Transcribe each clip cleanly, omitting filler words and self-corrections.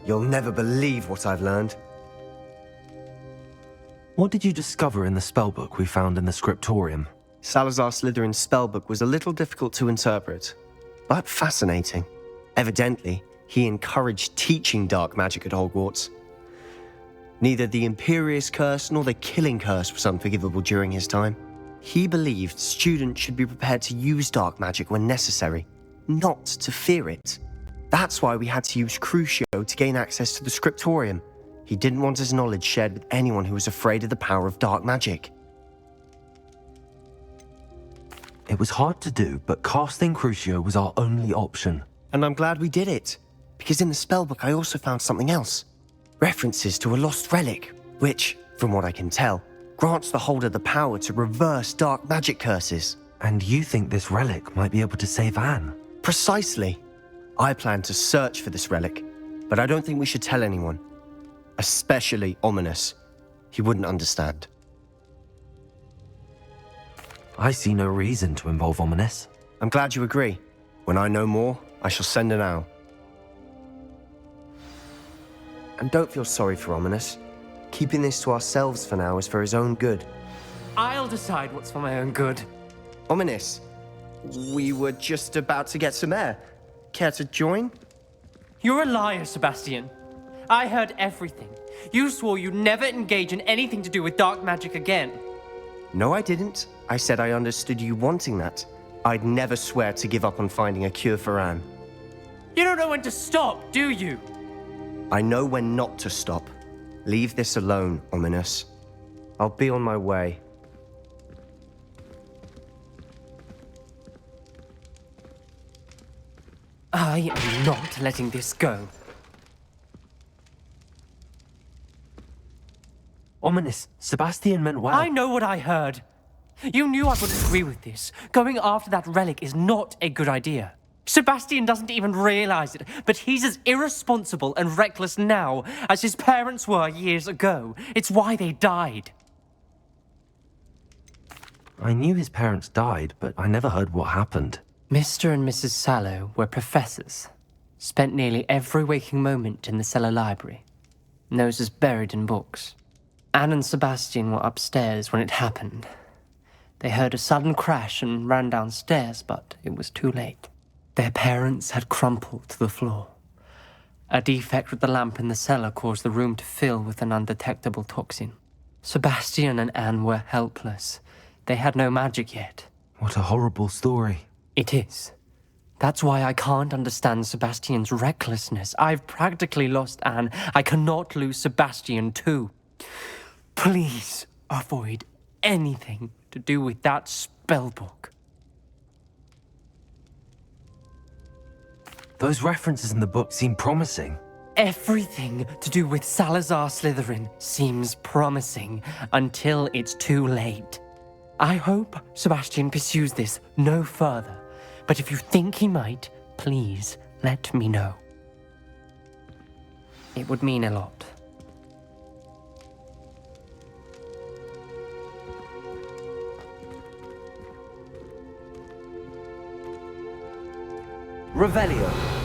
You'll never believe what I've learned. What did you discover in the spellbook we found in the scriptorium? Salazar Slytherin's spellbook was a little difficult to interpret, but fascinating. Evidently, he encouraged teaching dark magic at Hogwarts. Neither the Imperious Curse nor the Killing Curse was unforgivable during his time. He believed students should be prepared to use dark magic when necessary, not to fear it. That's why we had to use Crucio to gain access to the scriptorium. He didn't want his knowledge shared with anyone who was afraid of the power of dark magic. It was hard to do, but casting Crucio was our only option. And I'm glad we did it, because in the spellbook I also found something else. References to a lost relic, which, from what I can tell, grants the holder the power to reverse dark magic curses. And you think this relic might be able to save Anne? Precisely. I plan to search for this relic, but I don't think we should tell anyone. Especially Ominous. He wouldn't understand. I see no reason to involve Ominous. I'm glad you agree. When I know more, I shall send an owl. And don't feel sorry for Ominous. Keeping this to ourselves for now is for his own good. I'll decide what's for my own good. Ominous, we were just about to get some air. Care to join? You're a liar, Sebastian. I heard everything. You swore you'd never engage in anything to do with dark magic again. No, I didn't. I said I understood you wanting that. I'd never swear to give up on finding a cure for Anne. You don't know when to stop, do you? I know when not to stop. Leave this alone, Ominous. I'll be on my way. I am not letting this go. Ominous, Sebastian meant well. I know what I heard. You knew I wouldn't agree with this. Going after that relic is not a good idea. Sebastian doesn't even realize it, but he's as irresponsible and reckless now as his parents were years ago. It's why they died. I knew his parents died, but I never heard what happened. Mr. and Mrs. Sallow were professors. Spent nearly every waking moment in the cellar library. Noses buried in books. Anne and Sebastian were upstairs when it happened. They heard a sudden crash and ran downstairs, but it was too late. Their parents had crumpled to the floor. A defect with the lamp in the cellar caused the room to fill with an undetectable toxin. Sebastian and Anne were helpless. They had no magic yet. What a horrible story. It is. That's why I can't understand Sebastian's recklessness. I've practically lost Anne. I cannot lose Sebastian too. Please avoid anything to do with that spellbook. Those references in the book seem promising. Everything to do with Salazar Slytherin seems promising until it's too late. I hope Sebastian pursues this no further, but if you think he might, please let me know. It would mean a lot. Revelio.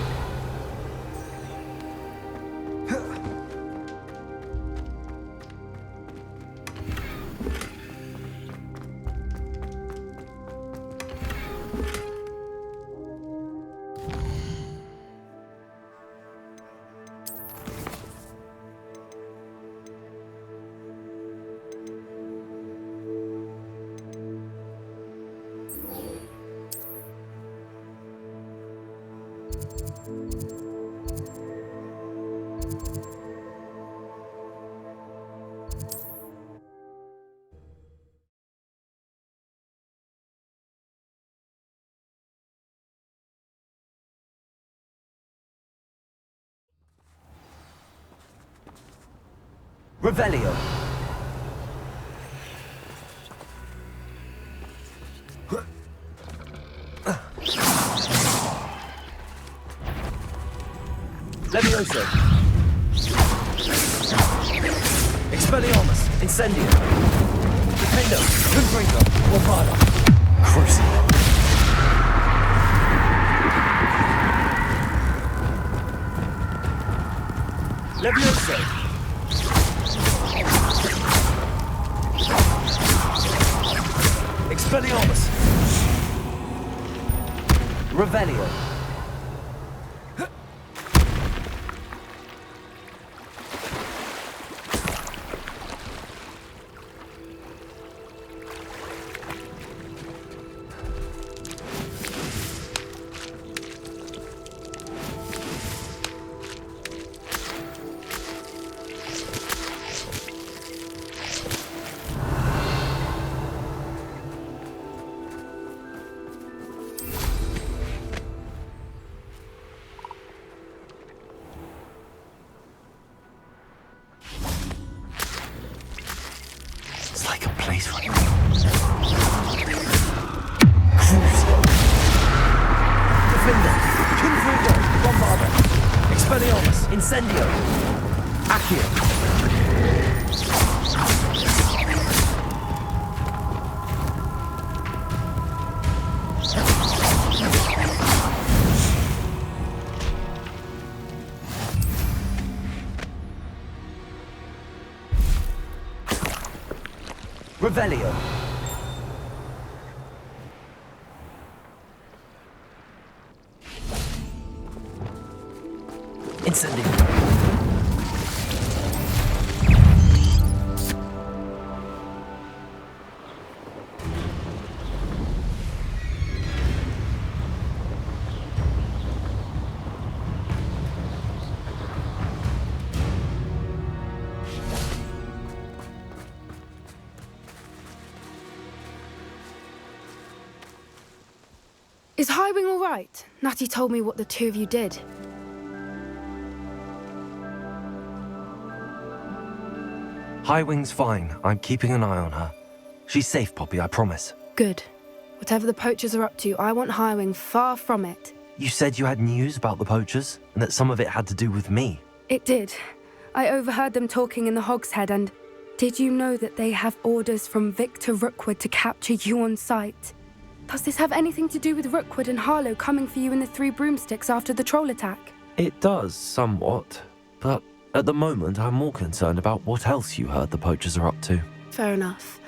Revelio. Levioso. Expelliarmus. Incendio. Defendo. Confringo. Morfada. Crucio. Levioso! Expelliarmus! Revelio! It's like a place for Defender! Confugo! Bombarda! Expelliarmus! Incendio! Accio! Revelio! Incendio! Is Highwing all right? Natty told me what the two of you did. Highwing's fine. I'm keeping an eye on her. She's safe, Poppy, I promise. Good. Whatever the poachers are up to, I want Highwing far from it. You said you had news about the poachers, and that some of it had to do with me. It did. I overheard them talking in the Hogshead, and did you know that they have orders from Victor Rookwood to capture you on sight? Does this have anything to do with Rookwood and Harlow coming for you in the Three Broomsticks after the troll attack? It does, somewhat. But at the moment, I'm more concerned about what else you heard the poachers are up to. Fair enough.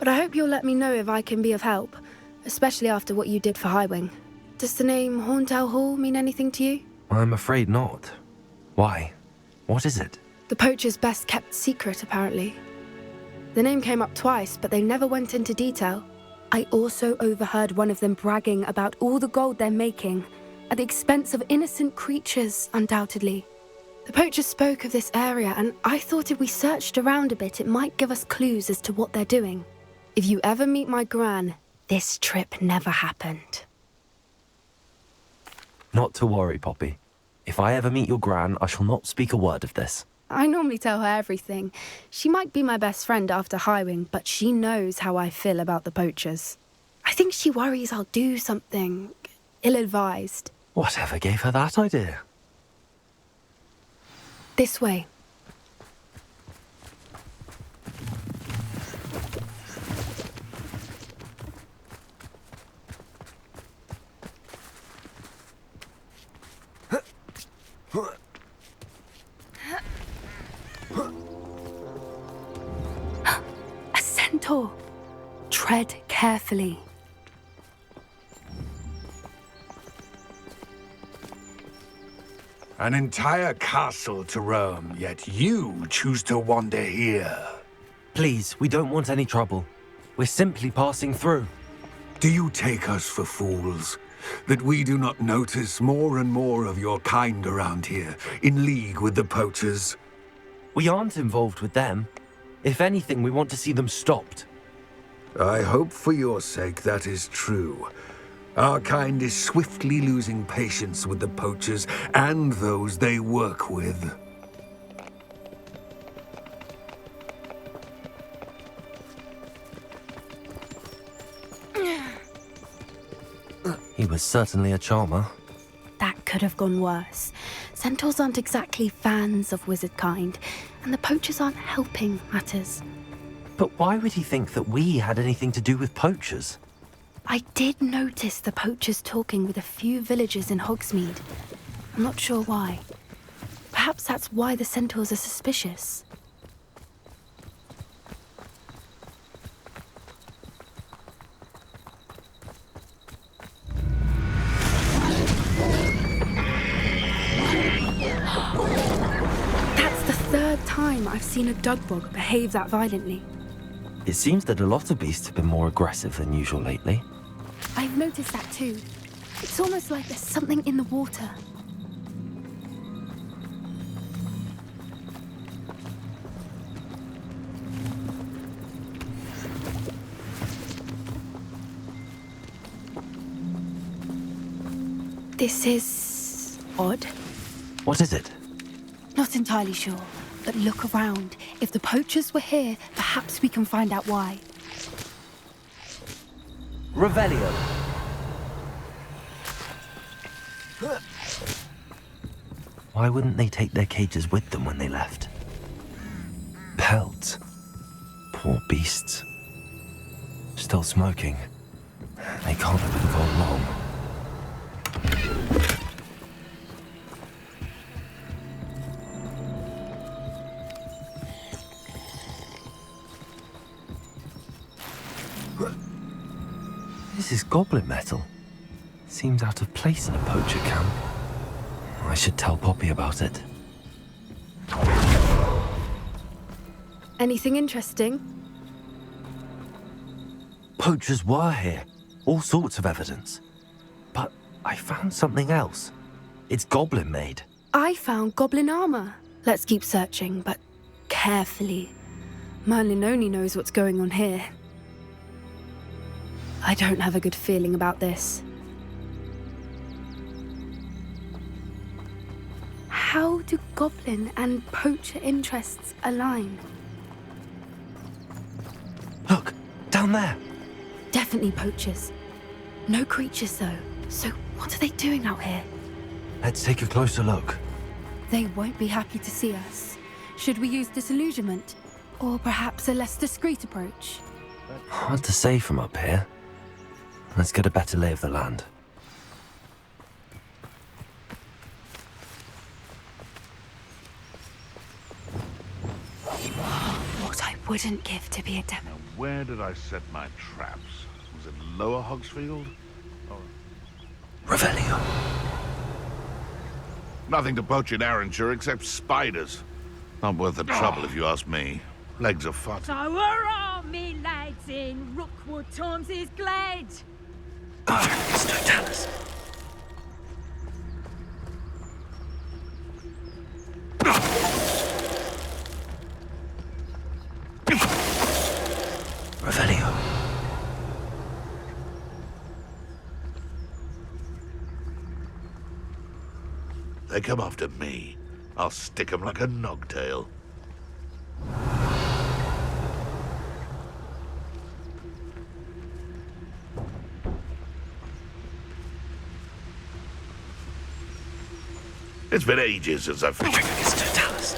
But I hope you'll let me know if I can be of help, especially after what you did for Highwing. Does the name Horntail Hall mean anything to you? I'm afraid not. Why? What is it? The poacher's best kept secret, apparently. The name came up twice, but they never went into detail. I also overheard one of them bragging about all the gold they're making, at the expense of innocent creatures, undoubtedly. The poachers spoke of this area, and I thought if we searched around a bit, it might give us clues as to what they're doing. If you ever meet my gran, this trip never happened. Not to worry, Poppy. If I ever meet your gran, I shall not speak a word of this. I normally tell her everything. She might be my best friend after Highwing, but she knows how I feel about the poachers. I think she worries I'll do something ill-advised. Whatever gave her that idea? This way. A centaur. Tread carefully. An entire castle to roam, yet you choose to wander here. Please, we don't want any trouble. We're simply passing through. Do you take us for fools? That we do not notice more and more of your kind around here, in league with the poachers? We aren't involved with them. If anything, we want to see them stopped. I hope for your sake that is true. Our kind is swiftly losing patience with the poachers and those they work with. He was certainly a charmer. That could have gone worse. Centaurs aren't exactly fans of wizard kind, and the poachers aren't helping matters. But why would he think that we had anything to do with poachers? I did notice the poachers talking with a few villagers in Hogsmeade. I'm not sure why. Perhaps that's why the centaurs are suspicious. That's the third time I've seen a dugbog behave that violently. It seems that a lot of beasts have been more aggressive than usual lately. I've noticed that too. It's almost like there's something in the water. This is odd. What is it? Not entirely sure, but look around. If the poachers were here, perhaps we can find out why. Revelio. Why wouldn't they take their cages with them when they left? Pelts. Poor beasts. Still smoking. They can't have been gone long. This is goblin metal. Seems out of place in a poacher camp. I should tell Poppy about it. Anything interesting? Poachers were here. All sorts of evidence. But I found something else. It's goblin made. I found goblin armor. Let's keep searching, but carefully. Merlin only knows what's going on here. I don't have a good feeling about this. How do goblin and poacher interests align? Look, down there. Definitely poachers. No creatures though. So what are they doing out here? Let's take a closer look. They won't be happy to see us. Should we use disillusionment? Or perhaps a less discreet approach? Hard to say from up here. Let's get a better lay of the land. What I wouldn't give to be a demo. Now, where did I set my traps? Was it Lower Hogsfield? Or... Revelio. Nothing to poach in Arranshire except spiders. Not worth the trouble if you ask me. Legs are fucked. So hurrah, me lads in Rookwood Times is glad. It's no Talus. Revelio. They come after me. I'll stick 'em like a nogtail. It's been ages since I've... It's no Talus.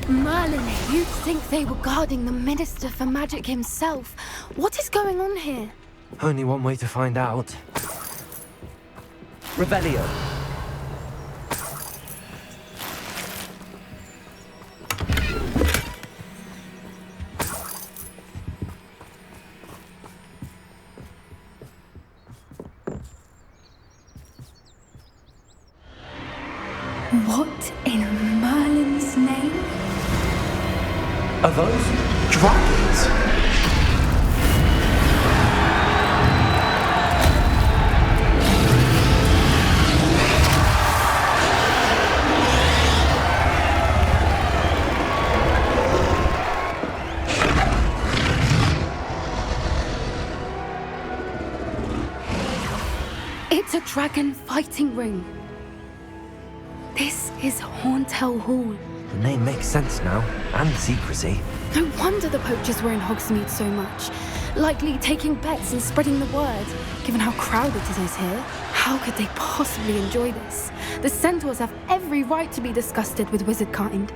Merlin, you'd think they were guarding the Minister for Magic himself. What is going on here? Only one way to find out. Revelio. What in Merlin's name? Are those dragons? It's a dragon fighting ring. This is Hauntel Hall. The name makes sense now, and secrecy. No wonder the poachers were in Hogsmeade so much. Likely taking bets and spreading the word, given how crowded it is here. How could they possibly enjoy this? The centaurs have every right to be disgusted with wizard kind.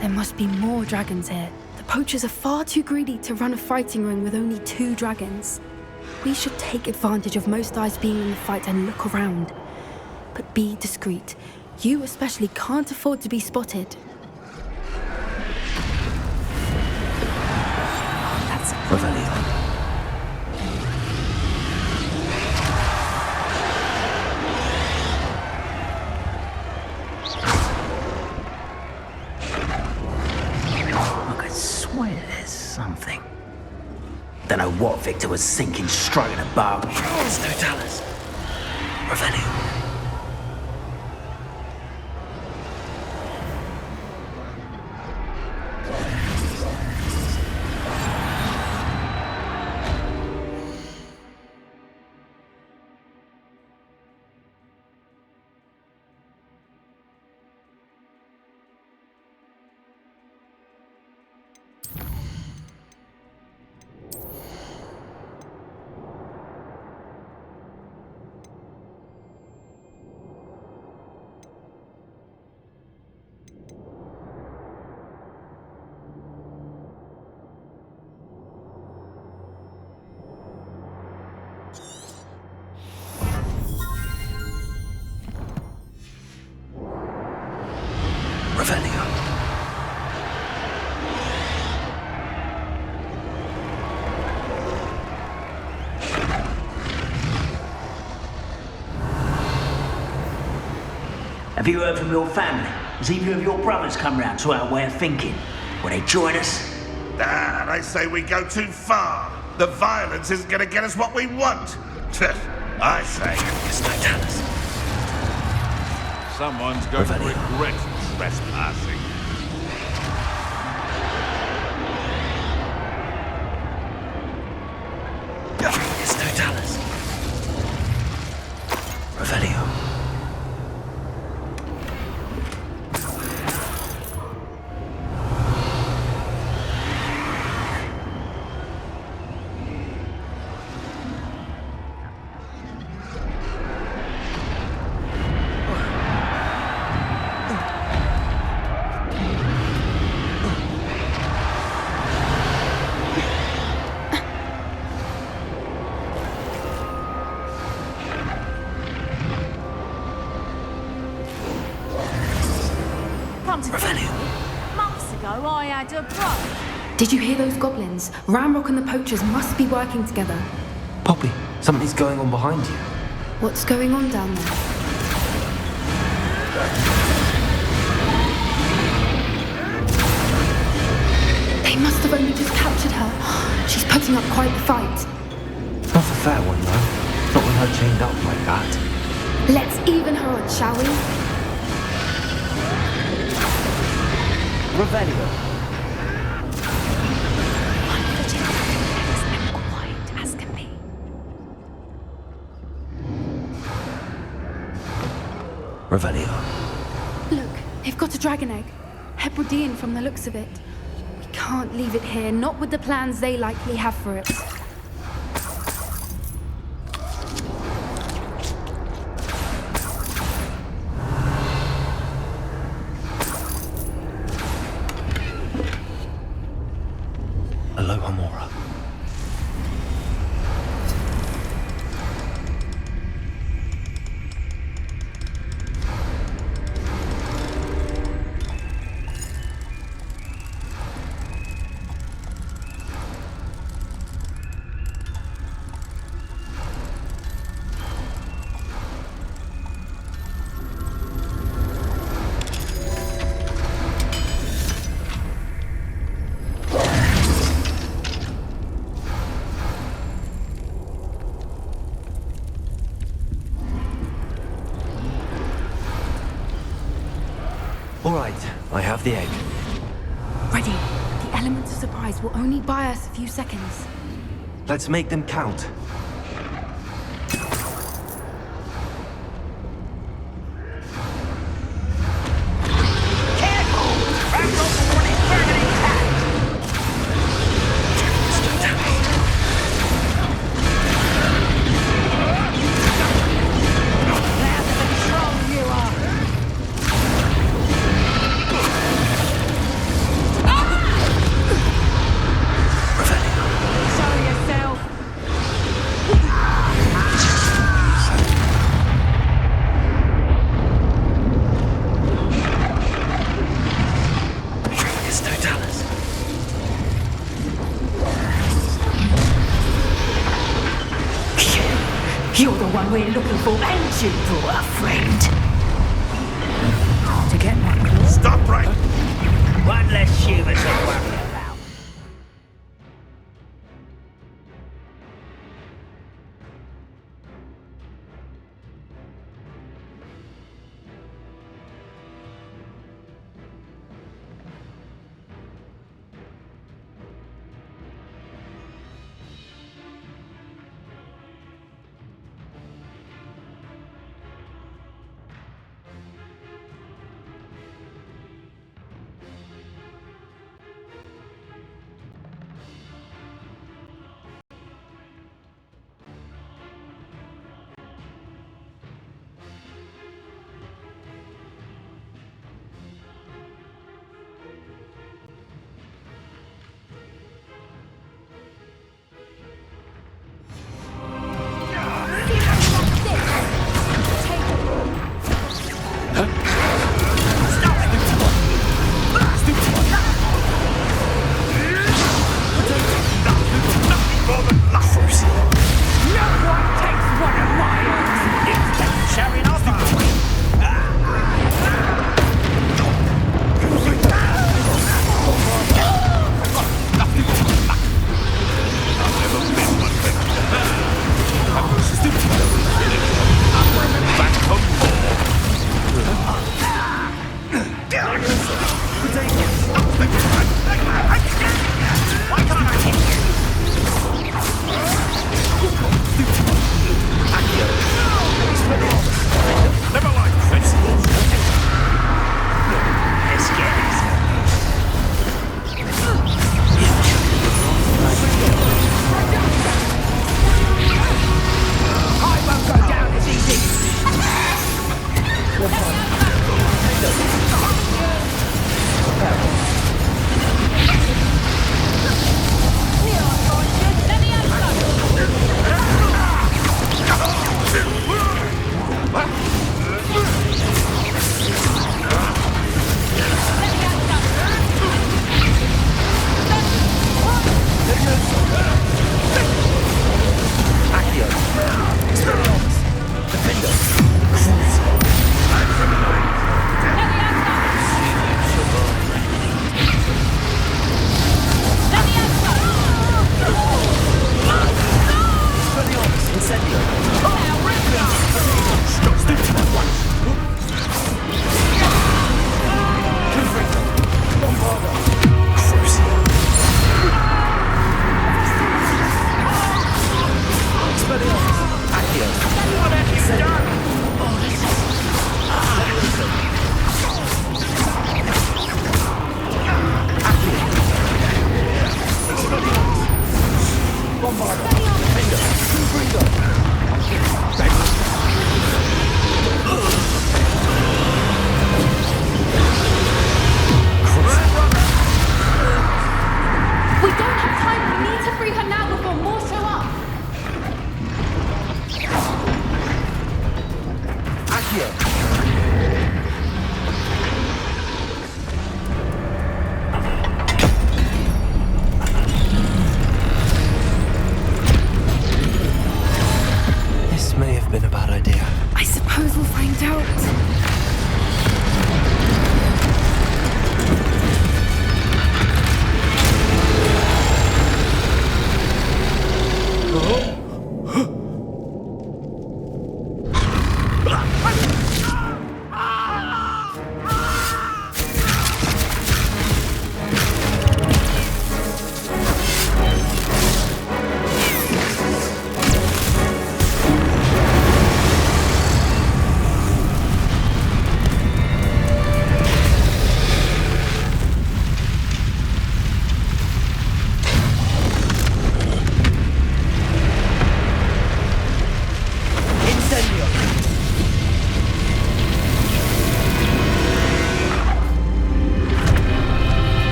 There must be more dragons here. The poachers are far too greedy to run a fighting ring with only 2 dragons. We should take advantage of most eyes being in the fight and look around. But be discreet. You especially can't afford to be spotted. That's Revelio. I could swear there's something. Don't know what Victor was thinking, striking a bargain. There's no Dallas. Revelio. Revelio. Have you heard from your family? Has either of your brothers come round to our way of thinking? Will they join us? Ah, they say we go too far. The violence isn't going to get us what we want. I say. There's no Dallas. Someone's going to Revelio. regret trespassing. There's no Dallas. Revelio. Come to think, months ago I had a brother. Did you hear those goblins? Ramrock and the poachers must be working together. Poppy, something's going on behind you. What's going on down there? They must have only just captured her. She's putting up quite the fight. Not a fair one, though. Not with her chained up like that. Let's even her on, shall we? Revelio. Quiet as can be. Revelio. Look, they've got a dragon egg. Hebridean from the looks of it. We can't leave it here, not with the plans they likely have for it. Aloha Mora. right, I have the egg. Ready. The element of surprise will only buy us a few seconds. Let's make them count. You're the one we're looking for, and you brought a friend. To get one. Stop right. One less human to worry about.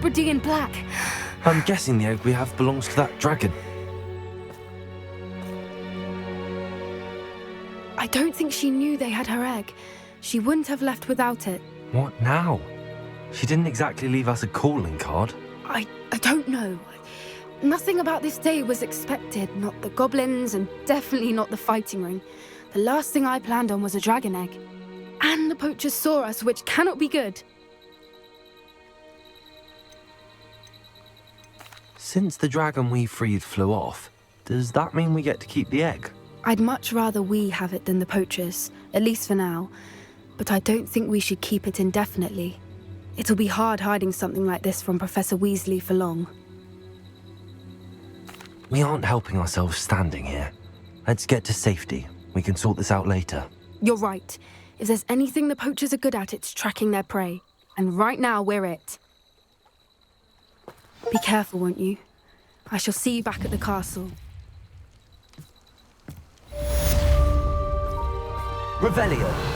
Hebridean black. I'm guessing the egg we have belongs to that dragon. I don't think she knew they had her egg. She wouldn't have left without it. What now? She didn't exactly leave us a calling card. I don't know. Nothing about this day was expected. Not the goblins, and definitely not the fighting ring. The last thing I planned on was a dragon egg. And the poachers saw us, which cannot be good. Since the dragon we freed flew off, does that mean we get to keep the egg? I'd much rather we have it than the poachers, at least for now. But I don't think we should keep it indefinitely. It'll be hard hiding something like this from Professor Weasley for long. We aren't helping ourselves standing here. Let's get to safety. We can sort this out later. You're right. If there's anything the poachers are good at, it's tracking their prey. And right now, we're it. Be careful, won't you? I shall see you back at the castle. Revelio.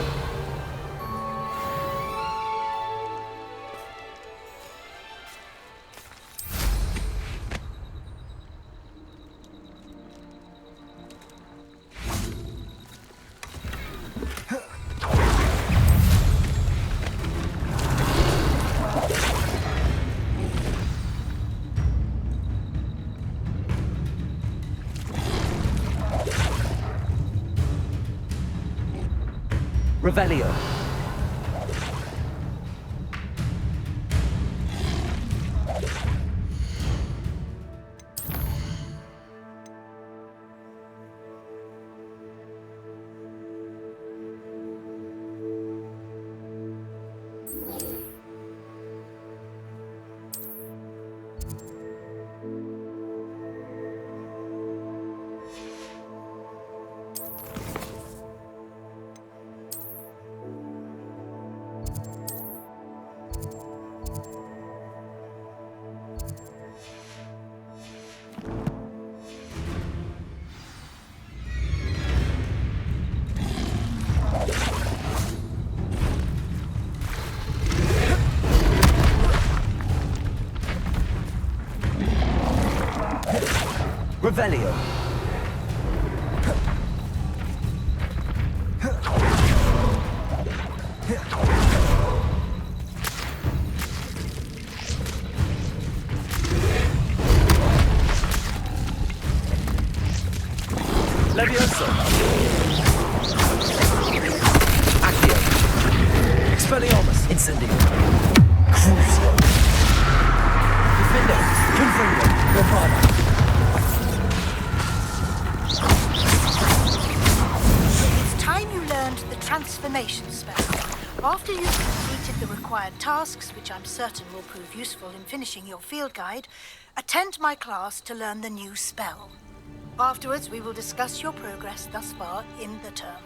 Revelio. Revelio. Levioso. Accio. Expelliarmus. Incendio. Crucio. Defendo. Confringo. Bravada. Transformation spell. After you've completed the required tasks, which I'm certain will prove useful in finishing your field guide, attend my class to learn the new spell. Afterwards, we will discuss your progress thus far in the term.